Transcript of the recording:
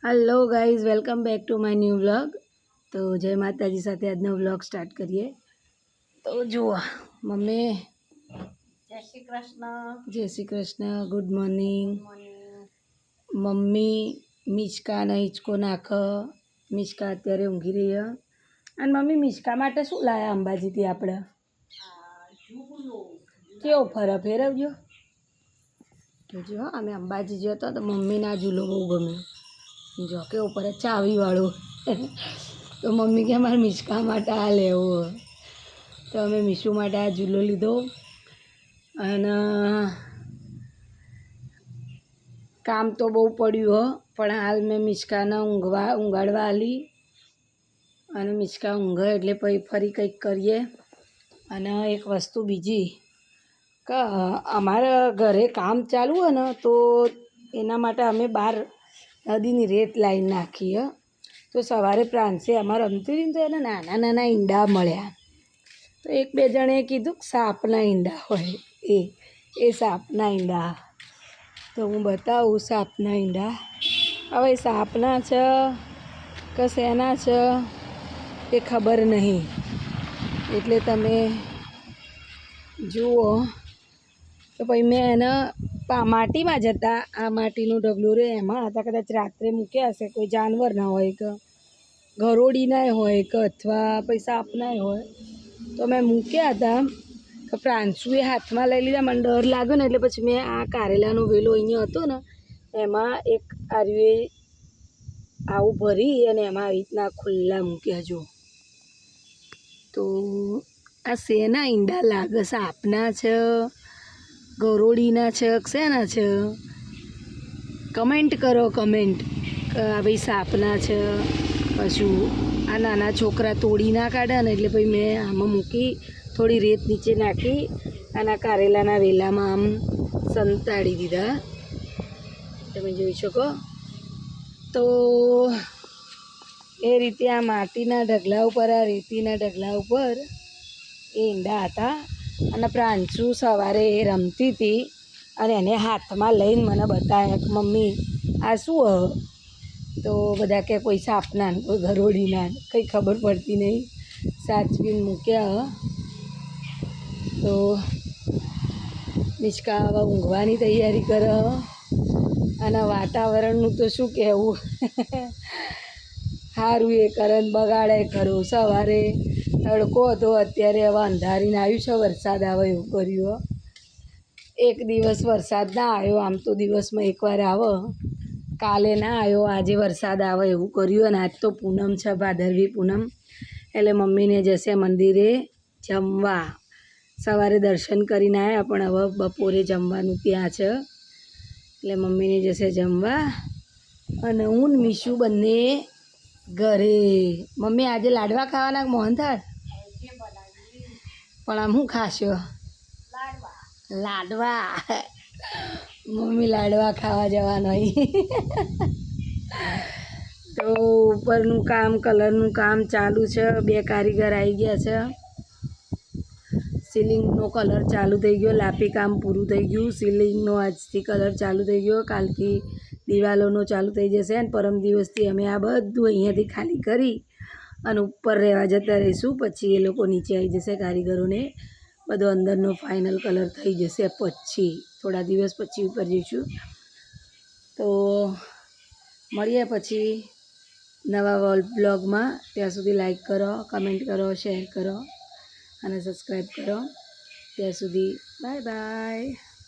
Hello guys, welcome back to my new vlog. तो जय माताजी સાથે આજનો વ્લોગ સ્ટાર્ટ કરીએ। તો જુઓ મમ્મી જય Shri Krishna, good morning. Mummy મિચકાને હિંચકો નાખ। મિચકા અત્યારે ઊંઘી રહી છે। અને મમ્મી મિચકા માટે શું લાયા અંબાજીથી આપણે? કેવો ફરક ફેરવજો તો જો અમે અંબાજી ગયો તો મમ્મીના ઝૂલો બહુ ગમ્યો। જો કે ઉપર ચાવીવાળું તો મમ્મી કે મારે મિચકા માટે આ લેવો। તો અમે મીશુ માટે આ ઝૂલો લીધો। અને કામ તો બહુ પડ્યું હો, પણ હાલ મેં મિચકાને ઊંઘાડવા આલી। અને મિચકા ઊંઘે એટલે પછી ફરી કંઈક કરીએ। અને એક વસ્તુ બીજી કે અમારા ઘરે કામ ચાલુ હોય ને તો એના માટે અમે બહાર નદીની રેત લાવીને નાખીએ। તો સવારે પ્રાંસે અમારે રમતી હતી તો એને નાના નાના ઈંડા મળ્યા। તો એક બે જણે કીધું કે સાપના ઈંડા હોય, એ સાપના ઈંડા। તો હું બતાવું સાપના ઈંડા। હવે સાપના છે કે શેના છે એ ખબર નહીં, એટલે તમે જુઓ। તો પછી મેં એને માટીમાં જ હતા, આ માટીનું ઢગલું રહે એમાં હતા, કદાચ રાત્રે મૂક્યા હશે। કોઈ જાનવર ના હોય કે ગરોડી ના હોય કે અથવા પછી સાપ ના હોય, તો મેં મૂક્યા હતા કે પ્રાંશુએ હાથમાં લઈ લીધા। મને ડર લાગ્યો ને એટલે પછી મેં આ કારેલાનો વેલો અહીંયા હતો ને એમાં એક આર્યુએ આવું ભરી અને એમાં આવી રીતના ખુલ્લા મૂક્યા। જો તો આ શેના ઈંડા લાગે? સાપના છે, ગરોડીના છે, શેના છે? કમેન્ટ કરો, કમેન્ટ કે આ ભાઈ સાપના છે। પાછું આ નાના છોકરા તોડી ના કાઢે ને એટલે પછી મેં આમાં મૂકી, થોડી રેત નીચે નાખી આના કારેલાના વેલામાં આમ સંતાડી દીધા। તમે જોઈ શકો। તો એ રીતે આ માટીના ઢગલા ઉપર, આ રેતીના ઢગલા ઉપર એ ઈંડા હતા। અને પ્રાંશુ સવારે એ રમતી હતી અને એને હાથમાં લઈને મને બતાવ્યા કે મમ્મી આ શું હ? તો બધા કે કોઈ સાપના ને કોઈ ગરોડીના, કંઈ ખબર પડતી નહીં, સાચવીને મૂક્યા। તો મિચકા હવે ઊંઘવાની તૈયારી કરે। અને વાતાવરણનું તો શું કહેવું, સારું એ કરે ને બગાડે ખરું। સવારે તડકો હતો, અત્યારે હવે અંધારીને આવ્યું છે, વરસાદ આવે એવું કર્યું। એક દિવસ વરસાદ ના આવ્યો, આમ તો દિવસમાં એકવાર આવે, કાલે ના આવ્યો, આજે વરસાદ આવે એવું કર્યું। અને આજ તો પૂનમ છે, ભાદરવી પૂનમ, એટલે મમ્મીને જશે મંદિરે જમવા। સવારે દર્શન કરીને આવ્યા પણ હવે બપોરે જમવાનું ત્યાં છે, એટલે મમ્મીને જશે જમવા। અને હું ને મીશુ બંને ઘરે। મમ્મી આજે લાડવા ખાવાના મોહનથાળ? પણ આમ શું ખાશો? લાડવા। મમ્મી લાડવા ખાવા જવાનો હોય। તો ઉપરનું કામ, કલરનું કામ ચાલુ છે, બે કારીગર આવી ગયા છે। સીલિંગનો કલર ચાલુ થઈ ગયો, લાપી કામ પૂરું થઈ ગયું, સીલિંગનો આજથી કલર ચાલુ થઈ ગયો, કાલથી દિવાલોનો ચાલુ થઈ જશે। અને પરમ દિવસથી અમે આ બધું અહીંયાથી ખાલી કરી અને ઉપર રહેવા જતા રહીશું। પછી એ લોકો નીચે આવી જશે, કારીગરોને બધો અંદરનો ફાઇનલ કલર થઈ જશે, પછી થોડા દિવસ પછી ઉપર જઈશું। તો મળીએ પછી નવા બ્લોગમાં। ત્યાં સુધી લાઈક કરો, કમેન્ટ કરો, શેર કરો અને સબસ્ક્રાઈબ કરો। ત્યાં સુધી બાય બાય।